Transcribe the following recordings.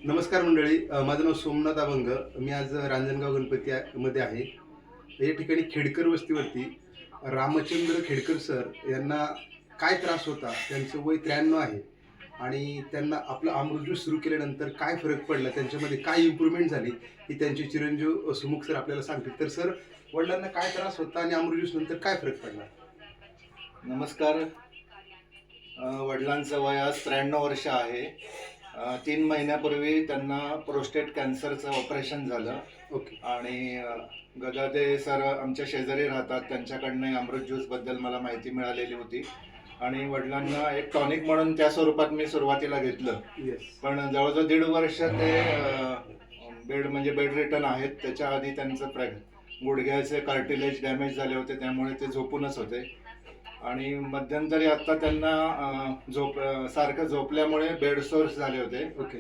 नमस्कार मंडळी, माझं नाव सोमनाथ अभंग. मी आज रांजणगाव मध्ये आहे. या ठिकाणी खेडकर वस्तीवरती रामचंद्र खेडकर सर यांना काय त्रास होता, त्यांचं वय 93 आहे आणि त्यांना आपलं अमृत ज्यूस सुरू केल्यानंतर काय फरक पडला, त्यांच्यामध्ये काय इम्प्रूव्हमेंट झाली, ही त्यांचे चिरंजीव सुमुख सर आपल्याला सांगतील. तर सर, वडिलांना काय त्रास होता आणि अमृत ज्यूस नंतर काय फरक पडला? नमस्कार. वडिलांचं वय आज 93 वर्ष आहे. 3 महिन्यापूर्वी त्यांना प्रोस्टेट कॅन्सरचं ऑपरेशन झालं. ओके. आणि गदादे सर आमच्या शेजारी राहतात, त्यांच्याकडनं अमृत ज्यूसबद्दल मला माहिती मिळालेली होती आणि वडिलांना एक टॉनिक म्हणून त्या स्वरूपात मी सुरुवातीला घेतलं. पण जवळजवळ 1.5 वर्ष ते बेड रिटर्न आहेत. त्याच्या आधी त्यांचं गुडघ्याचे कार्टिलेज डॅमेज झाले होते, त्यामुळे ते झोपूनच होते. आणि मध्यंतरी आता त्यांना सारखं झोपल्यामुळे बेड सोर्स झाले होते. ओके.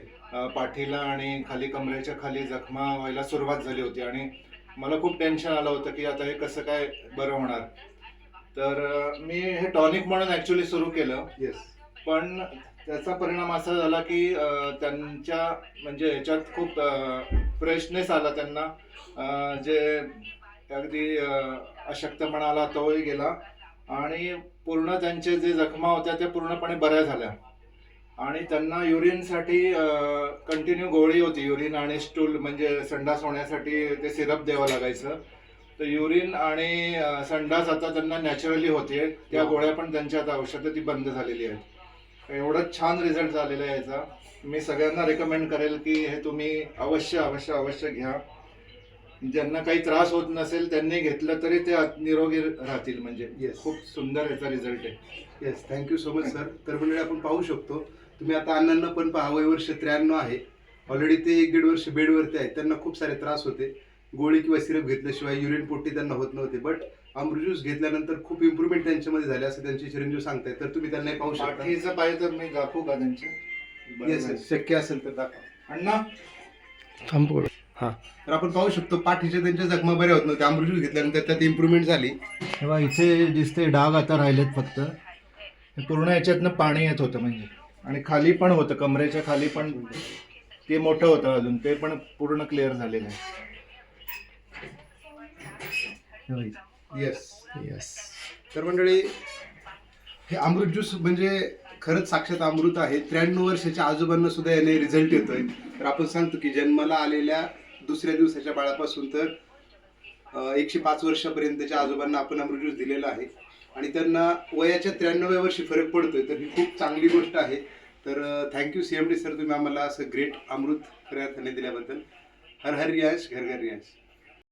पाठीला आणि खाली कमरेच्या खाली जखमा व्हायला सुरुवात झाली होती आणि मला खूप टेन्शन आलं होतं की आता हे कसं काय बरं होणार. तर मी हे टॉनिक म्हणून ॲक्च्युली सुरू केलं. पण त्याचा परिणाम असा झाला की त्यांच्या म्हणजे ह्याच्यात खूप फ्रेशनेस आला त्यांना. जे अगदी अशक्तपणा आला तोही गेला आणि पूर्ण त्यांचे जे जखमा होत्या त्या पूर्णपणे बऱ्या झाल्या. आणि त्यांना युरिनसाठी कंटिन्यू गोळी होती. युरिन आणि स्टूल म्हणजे संडास होण्यासाठी ते सिरप द्यावं लागायचं. तर युरिन आणि संडास आता त्यांना नॅचरली होते. त्या गोळ्या पण त्यांच्या आता औषधं ती बंद झालेली आहेत. एवढंच छान रिझल्ट झालेला आहे याचा. मी सगळ्यांना रेकमेंड करेल की हे तुम्ही अवश्य अवश्य अवश्य घ्या. ज्यांना काही त्रास होत नसेल त्यांनी घेतलं तरी ते निरोगी राहतील. म्हणजे खूप सुंदर याचा रिझल्ट आहे. Thank you so much sir. तर मंडळी, आपण पाहू शकतो, तुम्ही आता अण्णांना पण पहा, वय वर्ष 93 आहे. ऑलरेडी ते 1-1.5 वर्ष बेडवरती आहेत. त्यांना खूप सारे त्रास होते. गोळी किंवा सिरप घेतल्याशिवाय युरिन पोटी त्यांना होत नव्हते. बट अमृत ज्यूस घेतल्यानंतर खूप इम्प्रूव्हमेंट त्यांच्यामध्ये झाले असं त्यांचे चिरंजीव सांगतायत. तर तुम्ही त्यांनाही पाहू शकता. पाठीचं पाहिजे तर मी दाखवू का त्यांचे? शक्य असेल तर दाखवा. अण्णा थांबू. हां, तर आपण पाहू शकतो पाठीच्या त्यांच्या जखमा बऱ्या होत नव्हत्या. अमृत ज्यूस घेतल्यानंतर त्यात इम्प्रूव्हमेंट झाली. तेव्हा इथे दिसते डाग आता राहिलेत फक्त. पूर्ण याच्यातनं पाणी येत होतं म्हणजे. आणि खाली पण होतं, कमरेच्या खाली पण ते मोठं होतं अजून, ते पण पूर्ण क्लिअर झालेलं आहे. तर मंडळी, हे अमृत ज्यूस म्हणजे खरंच साक्षात अमृत आहे. 93 वर्षाच्या आजोबांना सुद्धा याने रिझल्ट येतोय. तर आपण सांगतो की जन्माला आलेल्या दुसऱ्या दिवसाच्या बाळापासून तर 105 वर्षापर्यंतच्या आजोबांना आपण अमृत ज्यूस दिलेला आहे आणि त्यांना वयाच्या 93व्या वर्षी फरक पडतोय. तर ही खूप चांगली गोष्ट आहे. तर थँक्यू CMD सर, तुम्ही आम्हाला असं ग्रेट अमृत खऱ्या अर्थाने दिल्याबद्दल. हर हर रियांश, घर घर रियांश.